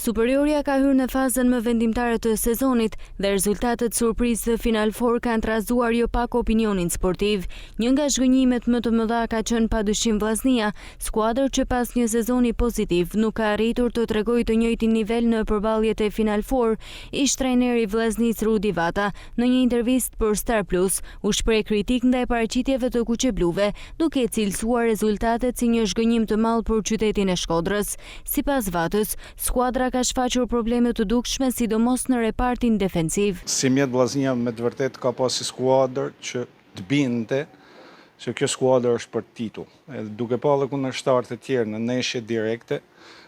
Superioria ka hyrë në fazën më vendimtare të sezonit dhe rezultatet surprizë të Final Four kanë trazuar jo pak opinionin sportiv. Një nga zhgënjimet më të mëdha ka qenë padyshim Vllaznia, skuadër që pas një sezoni pozitiv nuk ka arritur të tregojë të njëjtin nivel në përballjet e Final Four. Ish trajneri i Vllaznisë Rudi Vata në një intervistë për Star Plus u shpreh kritik ndaj paraqitjeve të kuqebluve, duke cilësuar rezultatet si një zhgënjim të madh për qytetin e Shkodrës. Sipas Vatës, skuadra ka shfaqur probleme të dukshme, sidomos në repartin defensiv. Si mjet Vllaznia me të vërtet ka pasi skuadër që të binte që kjo skuadër është për titull. Edhe duke pa edhe kundërshtarët e tjerë në ndeshje direkte,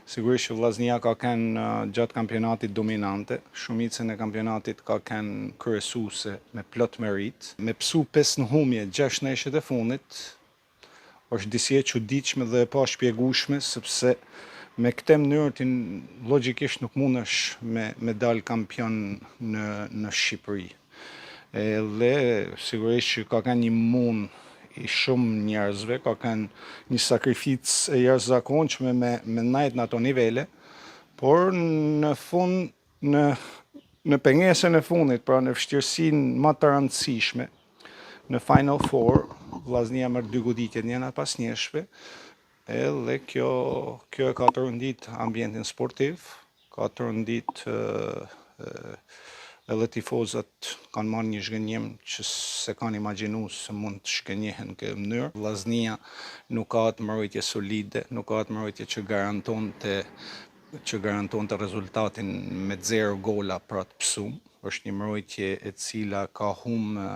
sigurisht që Vllaznia ka qenë gjatë kampionatit dominante, shumicën e kampionatit ka qenë kryesuese me plot merit, me psu 5 në humje 6 ndeshjet e fundit, është disi e çuditshme dhe e pa shpjegueshme, sepse me këtë mënyrë logjikisht nuk mundesh me dal kampion në Shqipëri. Dhe sigurisht që ka qenë një munë i shumë njerëzve, ka qenë një sakrificë e jashtëzakonshme me ndajt në ato nivele, por në fund në pengesën e fundit, pra në vështirësinë më të rëndësishme në Final Four, Vllaznia merr 2 goditje njëra pas njëshme. Edhe kjo e ka të rëndit ambientin sportiv, ka të rëndit edhe tifozat kanë marrë një zhgënjim që se kanë imagjinu se mund të shkënjehen në këtë mënyrë. Vllaznia nuk ka atë mbrojtje solide, nuk ka atë mbrojtje që garantonte rezultatin me 0 gola pra të psum. Është një mbrojtje e cila ka humbë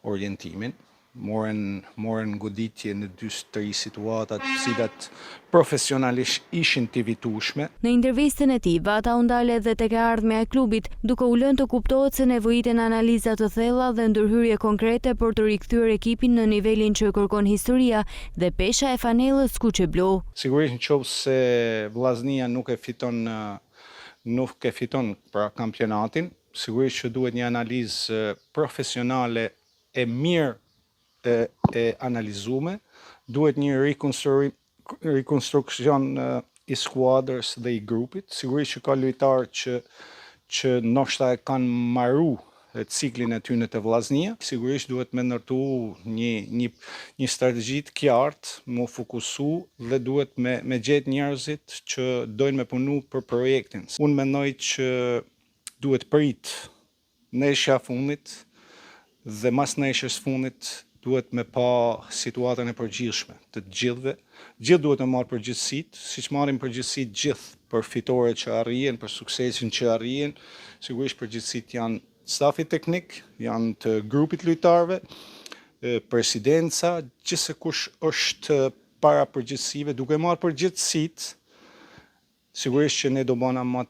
orientimin. Morën goditje në 2-3 situatat cilat profesionalisht ishin të evitueshme. Në intervistën e tij, Vata u ndal edhe tek e ardhmja e klubit, duke u lënë të kuptohet se nevojiten analiza të thella dhe ndërhyrje konkrete për të rikthyer ekipin në nivelin që kërkon historia dhe pesha e fanellës kuqeblu. Sigurisht nëse Vllaznia nuk e fiton pra kampionatin, sigurisht që duhet një analizë profesionale e mirë e analizume, duhet një rekonstruksion i skuadrës dhe i grupit. Sigurisht që ka lojtarë që ndoshta e kanë marru ciklin e tyre të Vllaznia. Sigurisht duhet me ndërtu një strategji të qartë, më fokusu dhe duhet me gjetë njerëzit që dojnë me punu për projektin. Unë mendoj që duhet prit ndeshja fundit dhe mas ndeshjes fundit duhet me pa situatën e përgjithshme të gjithëve. Gjithë duhet të marrë përgjegjësitë, siç marrin përgjegjësitë gjithë për fitoret që arrihen, për suksesin që arrihen. Sigurisht përgjegjësitë janë stafi teknik, janë të grupit lojtarëve, presidenca, gjithsekush është para përgjegjësive, duke marrë përgjegjësitë, sigurisht që ne do bëna më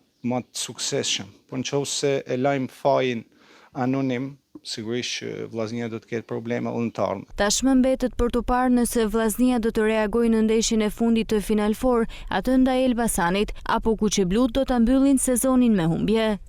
të suksesshëm. Po nëse e lajm fajin anonim, sigurisht që Vllaznia do të ketë probleme ullëtarme. Tashmë mbetet për të parë nëse Vllaznia do të reagojë në ndeshjen e fundit të Final Four, atë ndaj Elbasanit, apo kuqeblut do ta mbyllin sezonin me humbje.